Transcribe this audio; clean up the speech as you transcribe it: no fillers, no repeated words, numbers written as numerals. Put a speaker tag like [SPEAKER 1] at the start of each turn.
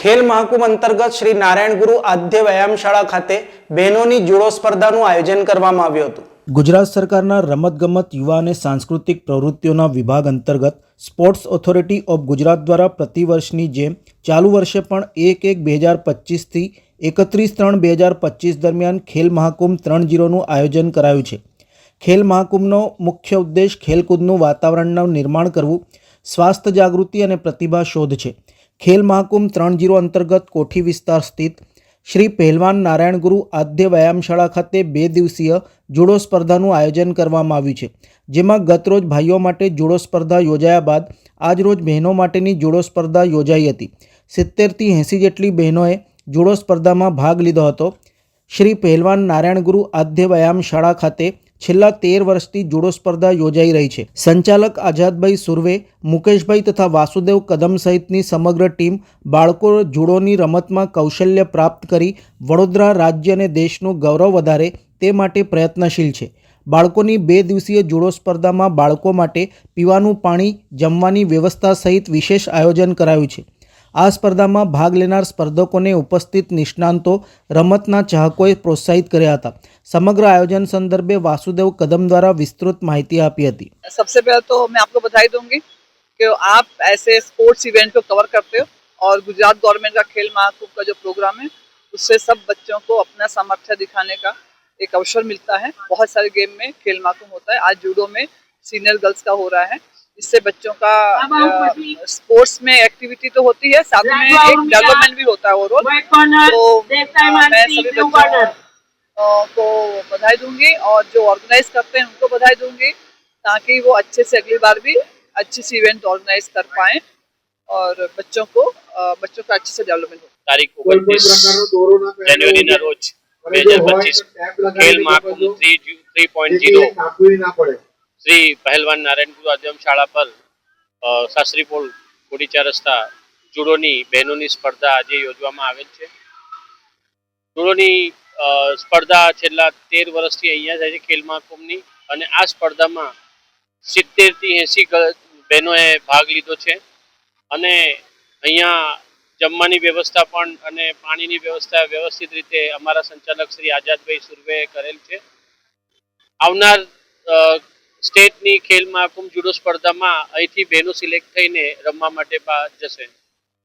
[SPEAKER 1] ખેલ મહાકુંભ અંતર્ગત શ્રી નારાયણ ગુરુ આદ્ય વ્યાયામશાળા ખાતે બહેનોની જુડો સ્પર્ધાનું આયોજન કરવામાં આવ્યું હતું. ગુજરાત સરકારના રમતગમત યુવા અને સાંસ્કૃતિક પ્રવૃત્તિઓના વિભાગ અંતર્ગત સ્પોર્ટ્સ ઓથોરિટી ઓફ ગુજરાત દ્વારા પ્રતિવર્ષની જેમ ચાલુ વર્ષે પણ 1/1/2025થી 31/3/2025 દરમિયાન ખેલ મહાકુંભ 3.0નું આયોજન કરાયું છે. ખેલ મહાકુંભનો મુખ્ય ઉદ્દેશ ખેલકૂદનું વાતાવરણનું નિર્માણ કરવું, સ્વાસ્થ્ય જાગૃતિ અને પ્રતિભા શોધ છે. ખેલ મહાકુંભ 3.0 અંતર્ગત કોઠી વિસ્તાર સ્થિત શ્રી પહેલવાન નારાયણ ગુરુ આદ્ય વ્યાયામશાળા ખાતે 2 દિવસીય જુડો સ્પર્ધાનું આયોજન કરવામાં આવ્યું છે, જેમાં ગતરોજ ભાઈઓ માટે જુડો સ્પર્ધા યોજાયા બાદ આજરોજ બહેનો માટેની જુડો સ્પર્ધા યોજાઈ હતી. 70થી 80 જેટલી બહેનોએ જુડો સ્પર્ધામાં ભાગ લીધો હતો. શ્રી પહેલવાન નારાયણ ગુરુ આદ્ય વ્યાયામશાળા ખાતે છેલ્લા 13 વર્ષથી જુડો સ્પર્ધા યોજાઈ રહી છે. સંચાલક આઝાદભાઈ સુરવે, મુકેશભાઈ તથા વાસુદેવ કદમ સહિતની સમગ્ર ટીમ બાળકો જુડોની રમતમાં કૌશલ્ય પ્રાપ્ત કરી વડોદરા રાજ્ય અને દેશનું ગૌરવ વધારે તે માટે પ્રયત્નશીલ છે. બાળકોની 2 દિવસીય જુડો સ્પર્ધામાં બાળકો માટે પીવાનું પાણી, જમવાની વ્યવસ્થા સહિત વિશેષ આયોજન કરાયું છે. આ સ્પર્ધામાં ભાગ લેનાર સ્પર્ધકોને ઉપસ્થિત નિષ્ણાંતો, રમતના ચાહકોએ પ્રોત્સાહિત કર્યા હતા. समग्र आयोजन संदर्भे वासुदेव कदम द्वारा विस्तृत माहिती आपी थी.
[SPEAKER 2] सबसे पहले तो मैं आपको बधाई दूंगी कि आप ऐसे स्पोर्ट्स इवेंट को कवर करते हो और गुजरात गवर्नमेंट का खेल महाकुंभ का जो प्रोग्राम है उससे सब बच्चों को अपना सामर्थ्य दिखाने का एक अवसर मिलता है. बहुत सारे गेम में खेल महाकुंभ होता है. आज जूडो में सीनियर गर्ल्स का हो रहा है. इससे बच्चों का स्पोर्ट्स में एक्टिविटी तो होती है, साथ में एक डेवलपमेंट भी होता है ओवरऑल. तो मैं सभी बच्चों को बधाई दूंगी और जो ऑर्गेनाइज करते हैं उनको बधाई दूंगी, ताकि वो अच्छे से अगली बार भी अच्छी सी इवेंट ऑर्गेनाइज कर पाएं और बच्चों का अच्छे से डेवलपमेंट हो.
[SPEAKER 3] तारीख 29 जनवरी रोज 2025 खेल महाकुंभ 3.0 श्री पहलवान नारायण गुरु आद्यशाळा पर शास्त्रीपोल कोडीचा रस्ता जूडोनी बहनोनी स्पर्धा आज योजવામાં આવેલ છે. જુડોની સ્પર્ધા છેલ્લા 13 વર્ષથી અહીંયા થાય છે ખેલ મહાકુંભની, અને આ સ્પર્ધામાં 70થી 80 બહેનોએ ભાગ લીધો છે. અને અહીંયા જમવાની વ્યવસ્થા પણ અને પાણીની વ્યવસ્થા વ્યવસ્થિત રીતે અમારા સંચાલક શ્રી આઝાદભાઈ સુરવે કરેલ છે. આવનાર સ્ટેટની ખેલ મહાકુંભ જુડો સ્પર્ધામાં અહીંથી બહેનો સિલેક્ટ થઈને રમવા માટે જશે.